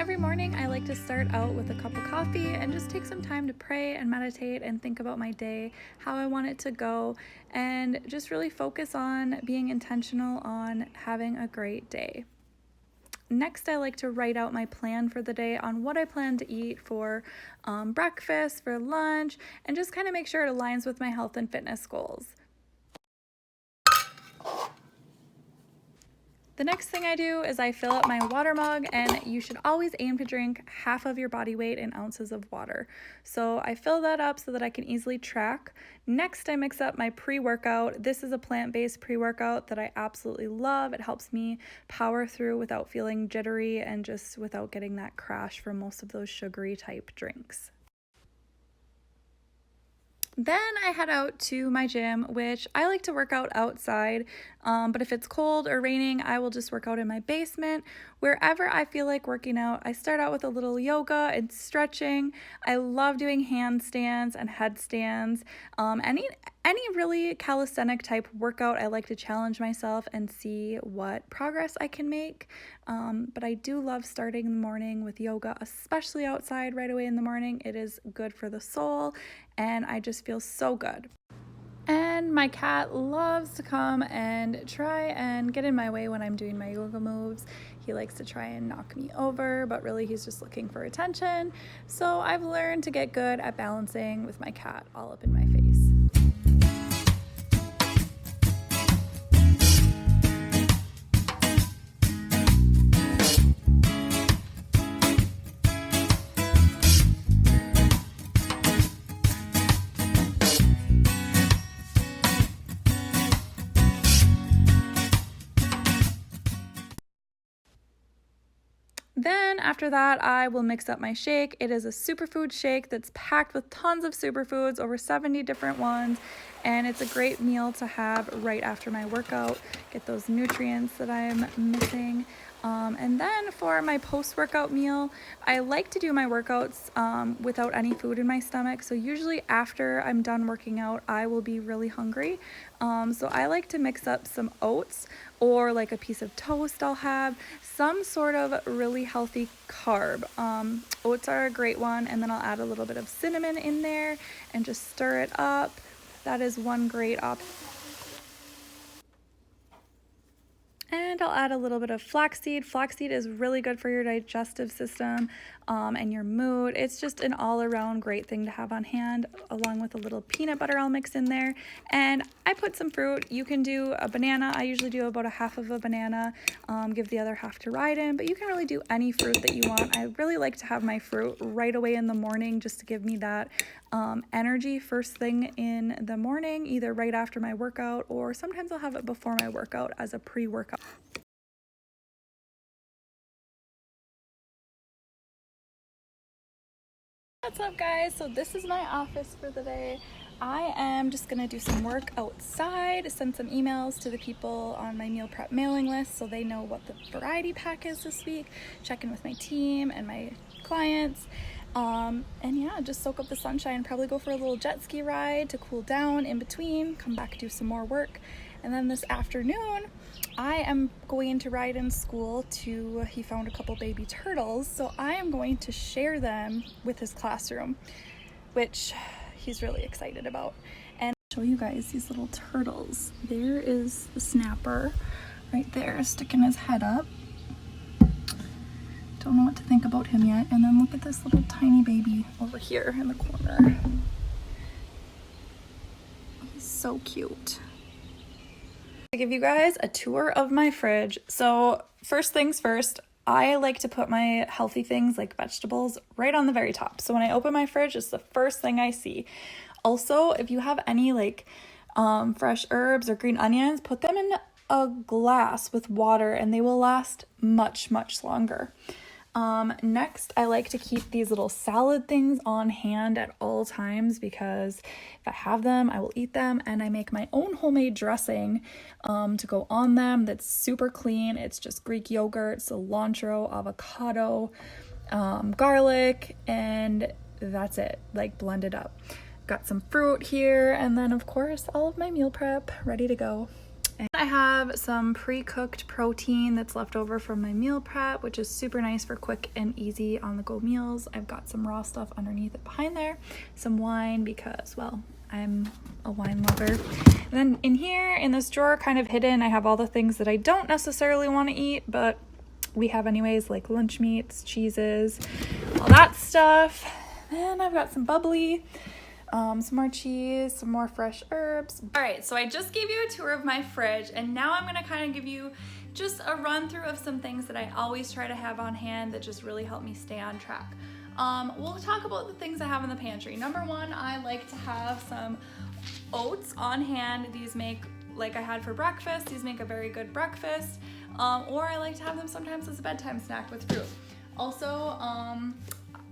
Every morning I like to start out with a cup of coffee and just take some time to pray and meditate and think about my day, how I want it to go, and just really focus on being intentional on having a great day. Next, I like to write out my plan for the day on what I plan to eat for breakfast, for lunch, and just kind of make sure it aligns with my health and fitness goals. The next thing I do is I fill up my water mug, and you should always aim to drink half of your body weight in ounces of water. So I fill that up so that I can easily track. Next, I mix up my pre-workout. This is a plant-based pre-workout that I absolutely love. It helps me power through without feeling jittery and just without getting that crash from most of those sugary type drinks. Then I head out to my gym, which I like to work out outside, but if it's cold or raining, I will just work out in my basement. Wherever I feel like working out, I start out with a little yoga and stretching. I love doing handstands and headstands. Any really calisthenic type workout, I like to challenge myself and see what progress I can make. But I do love starting the morning with yoga, especially outside right away in the morning. It is good for the soul, and I just feel so good. And my cat loves to come and try and get in my way when I'm doing my yoga moves. He likes to try and knock me over, but really he's just looking for attention. So I've learned to get good at balancing with my cat all up in my face. Then after that, I will mix up my shake. It is a superfood shake that's packed with tons of superfoods, over 70 different ones, and it's a great meal to have right after my workout, get those nutrients that I'm missing. And then for my post-workout meal, I like to do my workouts without any food in my stomach. So usually after I'm done working out, I will be really hungry. So I like to mix up some oats or like a piece of toast I'll have, some sort of really healthy carb. Oats are a great one, and then I'll add a little bit of cinnamon in there and just stir it up. That is one great option. And I'll add a little bit of flaxseed. Flaxseed is really good for your digestive system and your mood. It's just an all-around great thing to have on hand, along with a little peanut butter I'll mix in there. And I put some fruit. You can do a banana. I usually do about a half of a banana, give the other half to Ryden, but you can really do any fruit that you want. I really like to have my fruit right away in the morning just to give me that energy first thing in the morning, either right after my workout, or sometimes I'll have it before my workout as a pre-workout. What's up, guys? So this is my office for the day. I am just gonna do some work outside, send some emails to the people on my meal prep mailing list so they know what the variety pack is this week, check in with my team and my clients. And yeah, just soak up the sunshine, probably go for a little jet ski ride to cool down in between, come back, do some more work. And then this afternoon, I am going to Ryden's school he found a couple baby turtles, so I am going to share them with his classroom, which he's really excited about. And I'll show you guys these little turtles. There is the snapper right there, sticking his head up. Don't know what to think about him yet. And then look at this little tiny baby over here in the corner. He's so cute. To give you guys a tour of my fridge. So first things first, I like to put my healthy things like vegetables right on the very top. So when I open my fridge, it's the first thing I see. Also, if you have any like fresh herbs or green onions, put them in a glass with water and they will last much, much longer. Next, I like to keep these little salad things on hand at all times because if I have them, I will eat them, and I make my own homemade dressing to go on them that's super clean. It's just Greek yogurt, cilantro, avocado, garlic, and that's it, like blended up. Got some fruit here, and then of course all of my meal prep ready to go. And I have some pre-cooked protein that's left over from my meal prep, which is super nice for quick and easy on-the-go meals. I've got some raw stuff underneath it behind there, some wine because, well, I'm a wine lover. And then in here, in this drawer, kind of hidden, I have all the things that I don't necessarily want to eat, but we have anyways, like lunch meats, cheeses, all that stuff. Then I've got some bubbly, some more cheese, some more fresh herbs. All right, so I just gave you a tour of my fridge, and now I'm gonna kind of give you just a run through of some things that I always try to have on hand that just really help me stay on track. We'll talk about the things I have in the pantry. Number one, I like to have some oats on hand. These make, like I had for breakfast, these make a very good breakfast. Or I like to have them sometimes as a bedtime snack with fruit. Also,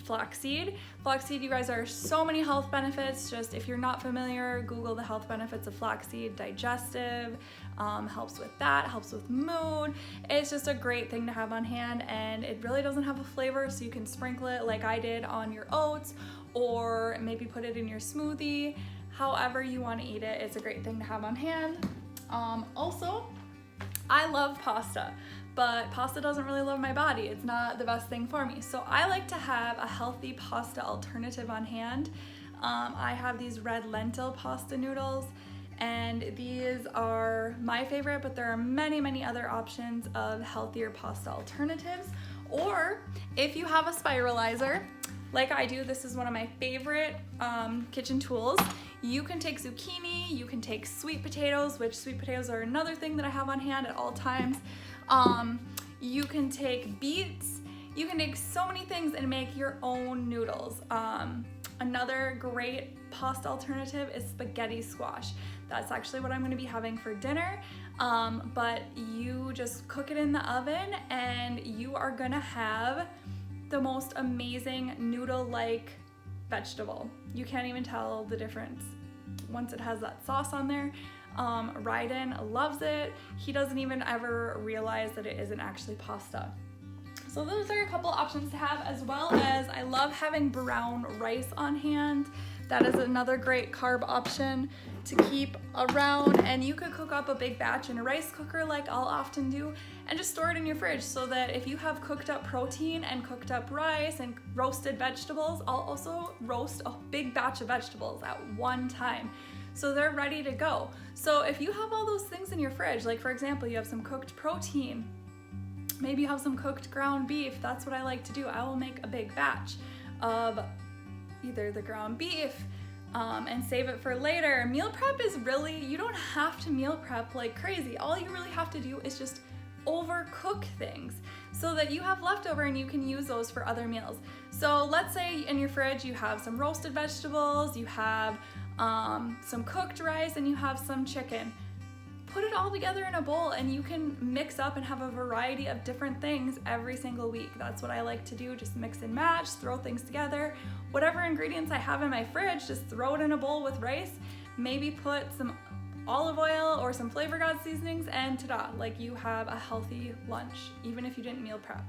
flaxseed. Flaxseed, you guys, there are so many health benefits. Just if you're not familiar, Google the health benefits of flaxseed. Digestive, helps with that, helps with mood. It's just a great thing to have on hand, and it really doesn't have a flavor, so you can sprinkle it like I did on your oats, or maybe put it in your smoothie. However you want to eat it, it's a great thing to have on hand. Also, I love pasta, but pasta doesn't really love my body. It's not the best thing for me. So I like to have a healthy pasta alternative on hand. I have these red lentil pasta noodles, and these are my favorite, but there are many, many other options of healthier pasta alternatives. Or if you have a spiralizer, like I do, this is one of my favorite kitchen tools. You can take zucchini, you can take sweet potatoes, which sweet potatoes are another thing that I have on hand at all times. You can take beets, you can take so many things and make your own noodles. Another great pasta alternative is spaghetti squash. That's actually what I'm gonna be having for dinner. But you just cook it in the oven and you are gonna have the most amazing noodle-like vegetable. You can't even tell the difference once it has that sauce on there. Ryden loves it. He doesn't even ever realize that it isn't actually pasta. So those are a couple options to have, as well as I love having brown rice on hand. That is another great carb option to keep around, and you could cook up a big batch in a rice cooker like I'll often do, and just store it in your fridge so that if you have cooked up protein and cooked up rice and roasted vegetables, I'll also roast a big batch of vegetables at one time, so they're ready to go. So if you have all those things in your fridge, like for example, you have some cooked protein, maybe you have some cooked ground beef, that's what I like to do. I will make a big batch of either the ground beef and save it for later. Meal prep is really, you don't have to meal prep like crazy. All you really have to do is just overcook things so that you have leftover and you can use those for other meals. So let's say in your fridge you have some roasted vegetables, you have some cooked rice, and you have some chicken. Put it all together in a bowl and you can mix up and have a variety of different things every single week. That's what I like to do, just mix and match, throw things together. Whatever ingredients I have in my fridge, just throw it in a bowl with rice, maybe put some olive oil or some Flavor God seasonings, and ta-da, like you have a healthy lunch, even if you didn't meal prep.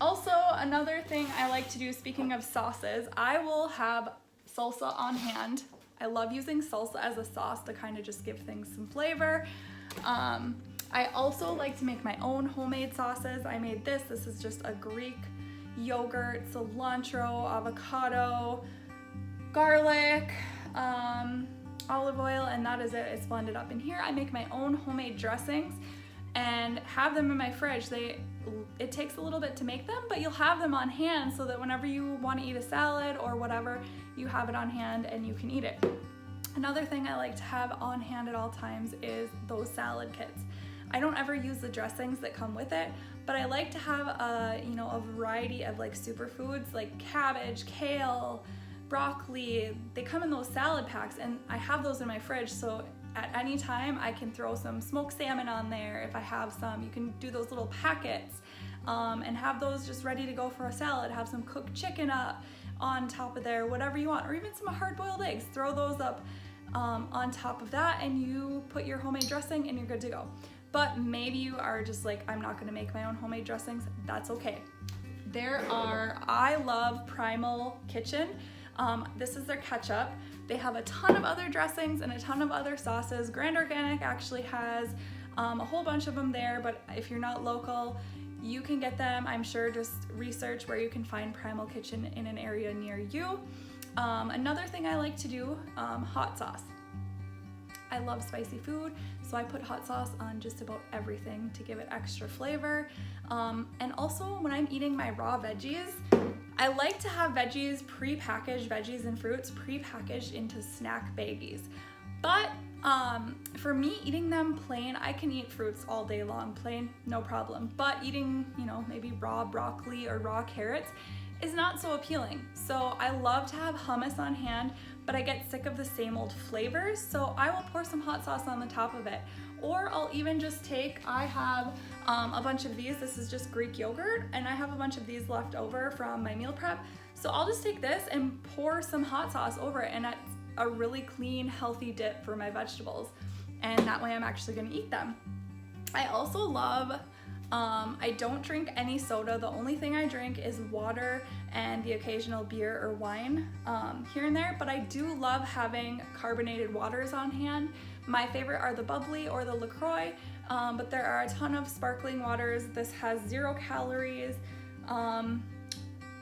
Also, another thing I like to do, speaking of sauces, I will have salsa on hand. I love using salsa as a sauce to kind of just give things some flavor. I also like to make my own homemade sauces. I made this. This is just a Greek yogurt, cilantro, avocado, garlic, olive oil, and that is it. It's blended up in here. I make my own homemade dressings and have them in my fridge. It takes a little bit to make them, but you'll have them on hand so that whenever you want to eat a salad or whatever, you have it on hand and you can eat it. Another thing I like to have on hand at all times is those salad kits. I don't ever use the dressings that come with it, but I like to have a variety of like superfoods like cabbage, kale, broccoli. They come in those salad packs, and I have those in my fridge, so at any time I can throw some smoked salmon on there if I have some. You can do those little packets and have those just ready to go for a salad. Have some cooked chicken up on top of there, whatever you want, or even some hard-boiled eggs. Throw those up on top of that, and you put your homemade dressing and you're good to go. But maybe you are just like, I'm not gonna make my own homemade dressings. That's okay. I love Primal Kitchen. This is their ketchup. They have a ton of other dressings and a ton of other sauces. Grand Organic actually has a whole bunch of them there, but if you're not local, you can get them. I'm sure just research where you can find Primal Kitchen in an area near you. Another thing I like to do, hot sauce. I love spicy food, so I put hot sauce on just about everything to give it extra flavor. And also when I'm eating my raw veggies, I like to have veggies pre-packaged, veggies and fruits pre-packaged into snack baggies. But for me, eating them plain, I can eat fruits all day long, plain, no problem. But eating, you know, maybe raw broccoli or raw carrots is not so appealing. So I love to have hummus on hand, but I get sick of the same old flavors, so I will pour some hot sauce on the top of it. Or I'll even just I have a bunch of these. This is just Greek yogurt, and I have a bunch of these left over from my meal prep. So I'll just take this and pour some hot sauce over it, and that's a really clean, healthy dip for my vegetables. And that way I'm actually gonna eat them. I also love, I don't drink any soda. The only thing I drink is water and the occasional beer or wine here and there, but I do love having carbonated waters on hand. My favorite are the bubbly or the LaCroix, but there are a ton of sparkling waters. This has 0 calories.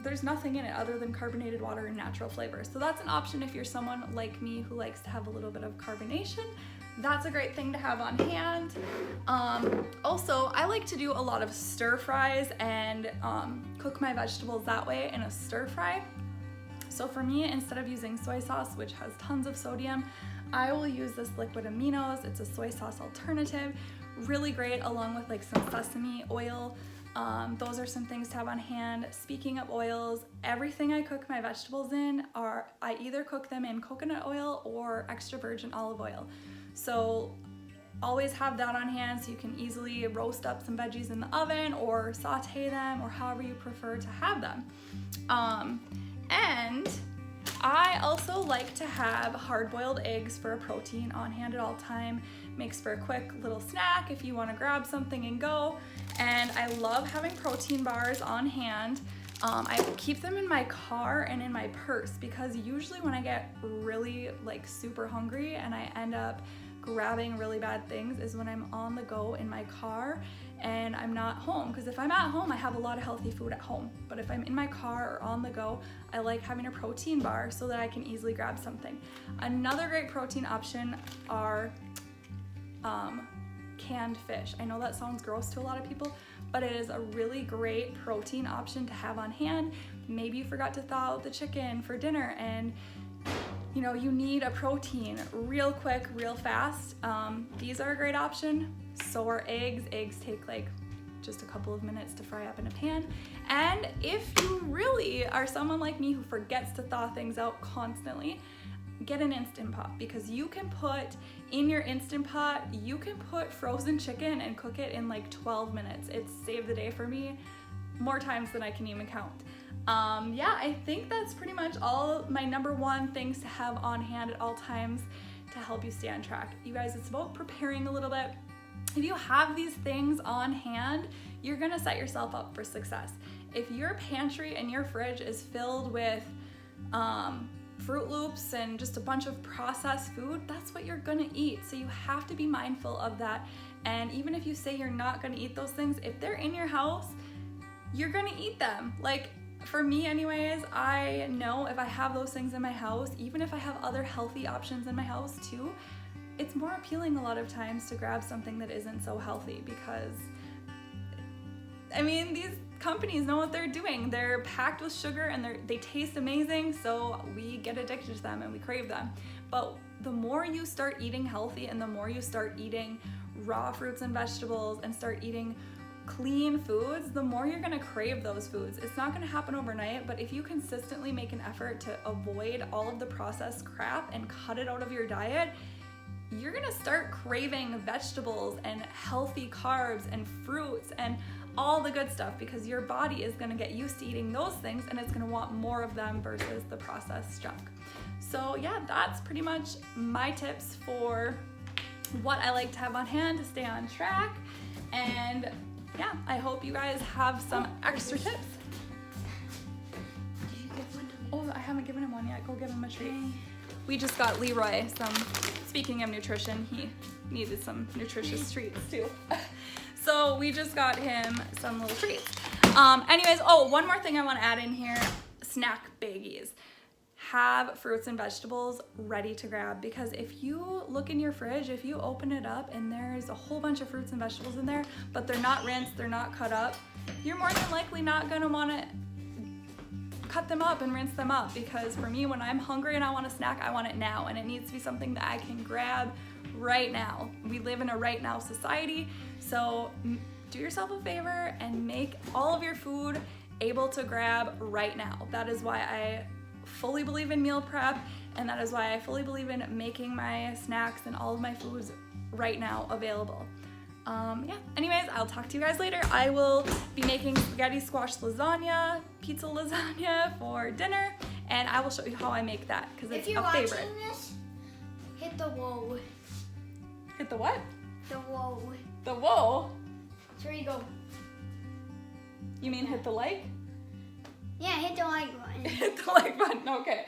There's nothing in it other than carbonated water and natural flavors. So that's an option if you're someone like me who likes to have a little bit of carbonation. That's a great thing to have on hand. Also, I like to do a lot of stir fries and cook my vegetables that way in a stir fry. So for me, instead of using soy sauce, which has tons of sodium, I will use this liquid aminos. It's a soy sauce alternative. Really great along with like some sesame oil. Those are some things to have on hand. Speaking of oils, everything I cook my vegetables in I either cook them in coconut oil or extra virgin olive oil. So always have that on hand so you can easily roast up some veggies in the oven or saute them or however you prefer to have them. And I also like to have hard-boiled eggs for a protein on hand at all time. Makes for a quick little snack if you want to grab something and go. And I love having protein bars on hand. I keep them in my car and in my purse because usually when I get really like super hungry and I end up grabbing really bad things is when I'm on the go in my car and I'm not home. Because if I'm at home, I have a lot of healthy food at home. But if I'm in my car or on the go, I like having a protein bar so that I can easily grab something. Another great protein option are canned fish. I know that sounds gross to a lot of people, but it is a really great protein option to have on hand. Maybe you forgot to thaw out the chicken for dinner and you know, you need a protein real quick, real fast. These are a great option. So are eggs. Eggs take like just a couple of minutes to fry up in a pan. And if you really are someone like me who forgets to thaw things out constantly, get an Instant Pot because you can put in your Instant Pot, you can put frozen chicken and cook it in like 12 minutes. It's saved the day for me more times than I can even count. Yeah, I think that's pretty much all my number one things to have on hand at all times to help you stay on track. You guys, it's about preparing a little bit. If you have these things on hand, you're gonna set yourself up for success. If your pantry and your fridge is filled with Fruit Loops and just a bunch of processed food, that's what you're gonna eat. So you have to be mindful of that. And even if you say you're not gonna eat those things, if they're in your house, you're gonna eat them. Like for me anyways, I know if I have those things in my house, even if I have other healthy options in my house too, it's more appealing a lot of times to grab something that isn't so healthy because, I mean, these companies know what they're doing. They're packed with sugar and they taste amazing, so we get addicted to them and we crave them. But the more you start eating healthy and the more you start eating raw fruits and vegetables and start eating clean foods, the more you're gonna crave those foods. It's not gonna happen overnight, but if you consistently make an effort to avoid all of the processed crap and cut it out of your diet, you're gonna start craving vegetables and healthy carbs and fruits and all the good stuff because your body is gonna get used to eating those things and it's gonna want more of them versus the processed junk. So yeah, that's pretty much my tips for what I like to have on hand to stay on track. And yeah, I hope you guys have some extra tips. Did you give one to me? Oh, I haven't given him one yet. Go give him a treat. we just got Leroy some, speaking of nutrition, he needed some nutritious treats too. So we just got him some little treats. Anyways, oh, one more thing I want to add in here, snack baggies. Have fruits and vegetables ready to grab, because if you look in your fridge, if you open it up and there's a whole bunch of fruits and vegetables in there, but they're not rinsed, they're not cut up, you're more than likely not gonna wanna cut them up and rinse them up, because for me, when I'm hungry and I want a snack, I want it now, and it needs to be something that I can grab right now. We live in a right now society, so do yourself a favor and make all of your food able to grab right now. That is why I fully believe in meal prep, and that is why I fully believe in making my snacks and all of my foods right now available. Yeah, anyways, I'll talk to you guys later. I will be making spaghetti squash lasagna, pizza lasagna for dinner, and I will show you how I make that, because it's a favorite. If you're watching this, hit the whoa. Hit the what? The whoa. The whoa? So where you go? You mean hit the like? Yeah, hit the like button. Hit the like button, okay.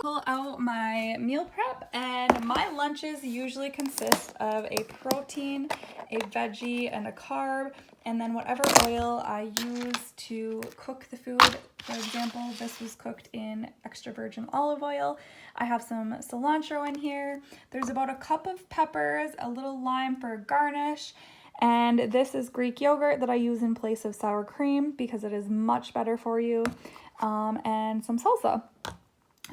Pull out my meal prep, and my lunches usually consist of a protein, a veggie, and a carb, and then whatever oil I use to cook the food. For example, this was cooked in extra virgin olive oil. I have some cilantro in here. There's about a cup of peppers, a little lime for garnish, and this is Greek yogurt that I use in place of sour cream because it is much better for you, and some salsa.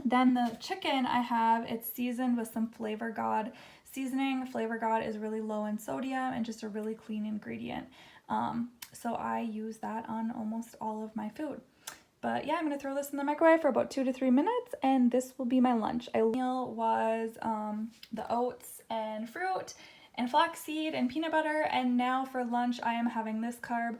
Then the chicken I have, it's seasoned with some Flavor God seasoning. Flavor God is really low in sodium and just a really clean ingredient. So I use that on almost all of my food. But yeah, I'm gonna throw this in the microwave for about 2 to 3 minutes, and this will be my lunch. My meal was the oats and fruit and flaxseed and peanut butter, and now for lunch I am having this carb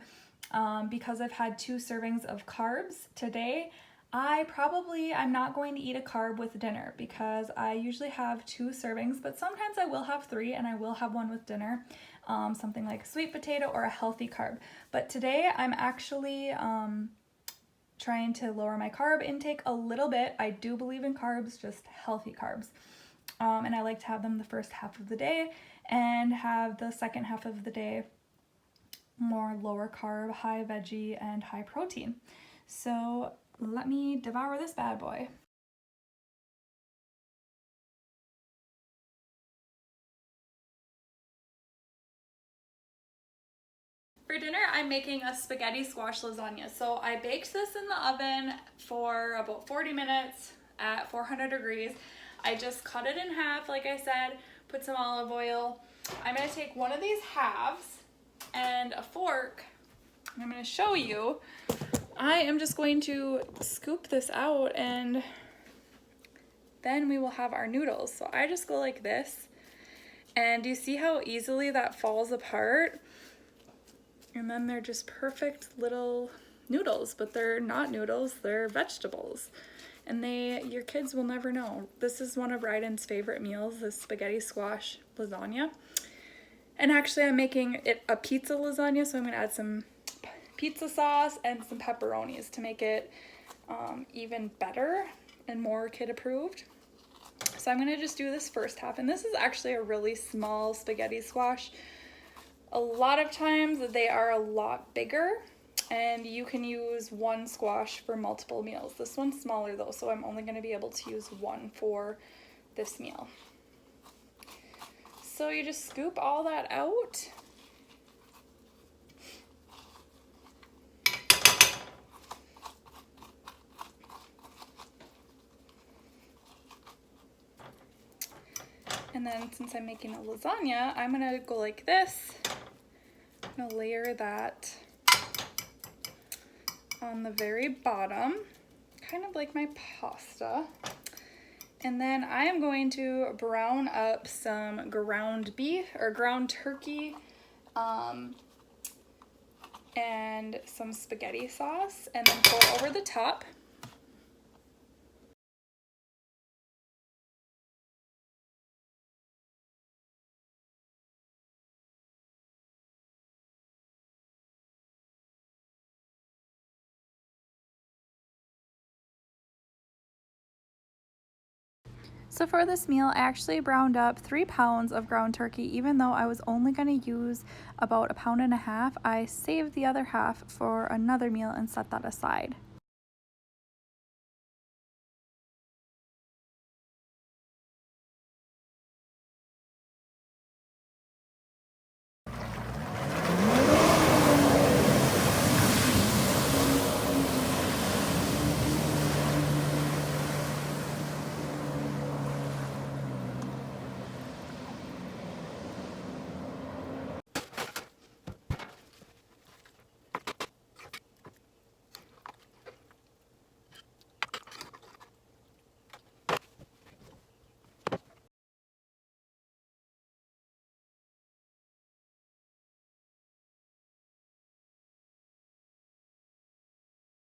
because I've had 2 servings of carbs today. I'm not going to eat a carb with dinner because I usually have 2 servings, but sometimes I will have 3 and I will have one with dinner, something like a sweet potato or a healthy carb. But today I'm actually trying to lower my carb intake a little bit. I do believe in carbs, just healthy carbs. And I like to have them the first half of the day and have the second half of the day more lower carb, high veggie, and high protein. So let me devour this bad boy. For dinner, I'm making a spaghetti squash lasagna. So I baked this in the oven for about 40 minutes at 400 degrees. I just cut it in half, like I said, put some olive oil. I'm gonna take one of these halves and a fork, and I'm gonna show you. I am just going to scoop this out, and then we will have our noodles. So I just go like this, and do you see how easily that falls apart? And then they're just perfect little noodles, but they're not noodles, they're vegetables. And your kids will never know. This is one of Ryden's favorite meals, this spaghetti squash lasagna. And actually I'm making it a pizza lasagna, so I'm gonna add some pizza sauce and some pepperonis to make it even better and more kid approved. So I'm gonna just do this first half, and this is actually a really small spaghetti squash. A lot of times they are a lot bigger, and you can use one squash for multiple meals. This one's smaller though, so I'm only gonna be able to use one for this meal. So you just scoop all that out. And then since I'm making a lasagna, I'm gonna go like this. I'm gonna layer that on the very bottom, kind of like my pasta. And then I am going to brown up some ground beef or ground turkey and some spaghetti sauce, and then pour over the top. So for this meal, I actually browned up 3 pounds of ground turkey. Even though I was only going to use about 1.5 pounds, I saved the other half for another meal and set that aside.